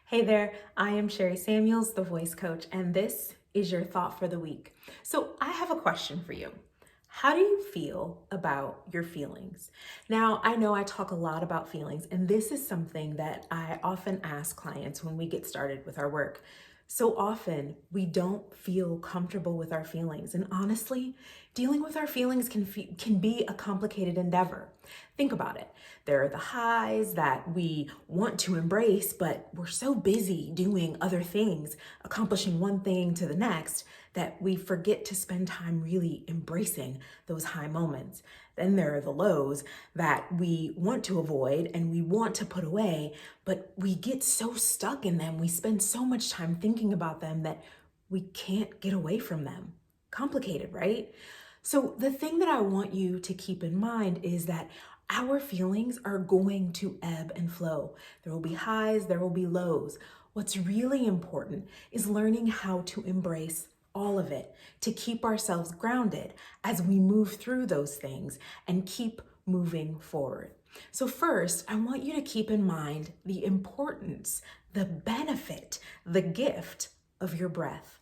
Hey there, I am Sherry Samuels, the voice coach, and this is your thought for the week. So, I have a question for you. How do you feel about your feelings? Now, I know I talk a lot about feelings, and this is something that I often ask clients when we get started with our work. So often, we don't feel comfortable with our feelings, and honestly, dealing with our feelings can be a complicated endeavor. Think about it. There are the highs that we want to embrace, but we're so busy doing other things, accomplishing one thing to the next, that we forget to spend time really embracing those high moments. Then there are the lows that we want to avoid and we want to put away, but we get so stuck in them. We spend so much time thinking about them that we can't get away from them. Complicated, right? So the thing that I want you to keep in mind is that our feelings are going to ebb and flow. There will be highs, there will be lows. What's really important is learning how to embrace all of it, to keep ourselves grounded as we move through those things and keep moving forward. So first, I want you to keep in mind the importance, the benefit, the gift of your breath.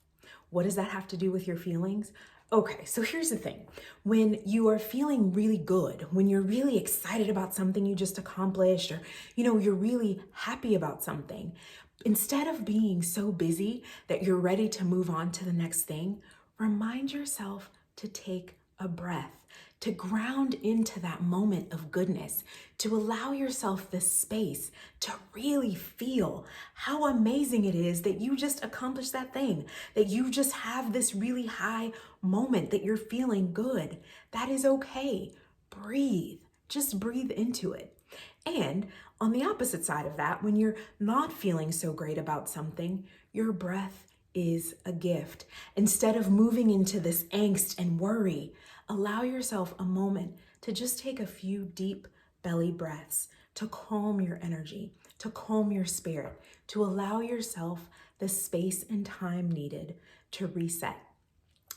What does that have to do with your feelings? Okay, so here's the thing. When you are feeling really good, when you're really excited about something you just accomplished, or you're really happy about something, instead of being so busy that you're ready to move on to the next thing, remind yourself to take a breath, to ground into that moment of goodness, to allow yourself the space to really feel how amazing it is that you just accomplished that thing, that you just have this really high moment, that you're feeling good. That is okay. Breathe. Just breathe into it. And on the opposite side of that, when you're not feeling so great about something, your breath is a gift. Instead of moving into this angst and worry, allow yourself a moment to just take a few deep belly breaths to calm your energy, to calm your spirit, to allow yourself the space and time needed to reset.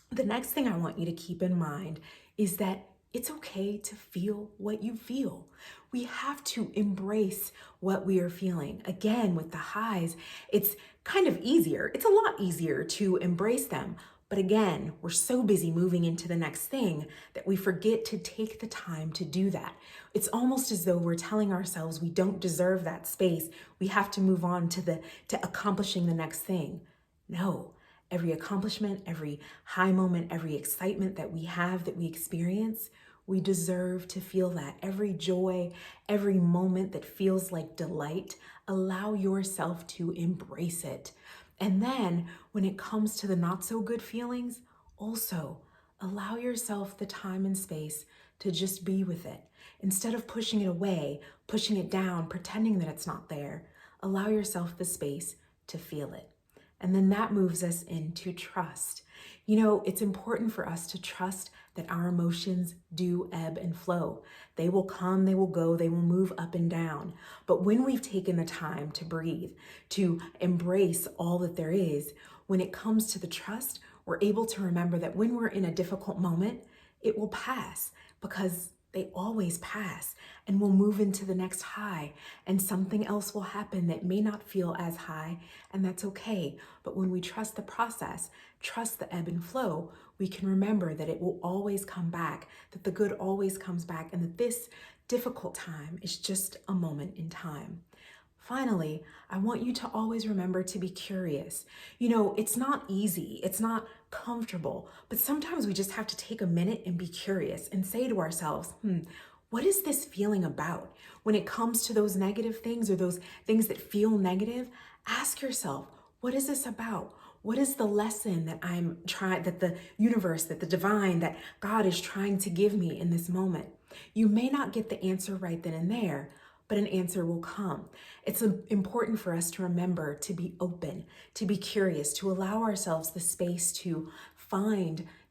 The next thing I want you to keep in mind is that it's okay to feel what you feel. We have to embrace what we are feeling. Again, with the highs, it's kind of easier. It's a lot easier to embrace them. But again, we're so busy moving into the next thing that we forget to take the time to do that. It's almost as though we're telling ourselves we don't deserve that space. We have to move on to accomplishing the next thing. No. Every accomplishment, every high moment, every excitement that we have, that we experience, we deserve to feel that. Every joy, every moment that feels like delight, allow yourself to embrace it. And then when it comes to the not so good feelings, also allow yourself the time and space to just be with it. Instead of pushing it away, pushing it down, pretending that it's not there, allow yourself the space to feel it. And then that moves us into trust. It's important for us to trust that our emotions do ebb and flow. They will come, they will go, they will move up and down. But when we've taken the time to breathe, to embrace all that there is, when it comes to the trust, we're able to remember that when we're in a difficult moment, it will pass, because they always pass, and we'll move into the next high, and something else will happen that may not feel as high, and that's okay. But when we trust the process, trust the ebb and flow, we can remember that it will always come back, that the good always comes back, and that this difficult time is just a moment in time. Finally, I want you to always remember to be curious. It's not easy, it's not comfortable, but sometimes we just have to take a minute and be curious and say to ourselves, what is this feeling about? When it comes to those negative things or those things that feel negative, ask yourself, what is this about? What is the lesson that that the universe, that the divine, that God is trying to give me in this moment? You may not get the answer right then and there, but an answer will come. It's important for us to remember to be open, to be curious, to allow ourselves the space to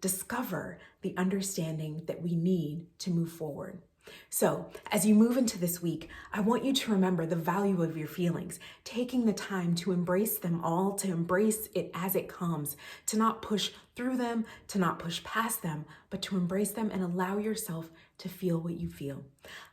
discover the understanding that we need to move forward. So, as you move into this week, I want you to remember the value of your feelings, taking the time to embrace them all, to embrace it as it comes, to not push through them, to not push past them, but to embrace them and allow yourself to feel what you feel.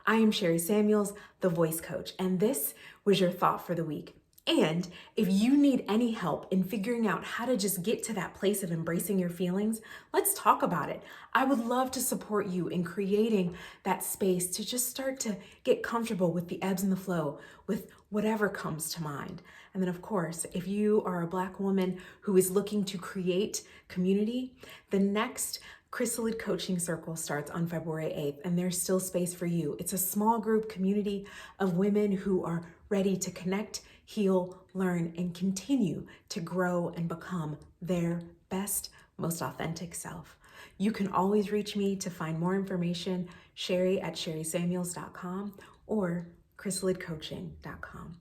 I am Sherry Samuels, the voice coach, and this was your thought for the week. And if you need any help in figuring out how to just get to that place of embracing your feelings, let's talk about it. I would love to support you in creating that space to just start to get comfortable with the ebbs and the flow, with whatever comes to mind. And then, of course, if you are a Black woman who is looking to create community, the next Chrysalid Coaching Circle starts on February 8th, and there's still space for you. It's a small group community of women who are ready to connect, heal, learn, and continue to grow and become their best, most authentic self. You can always reach me to find more information, Sherry at sherrysamuels.com or chrysalidcoaching.com.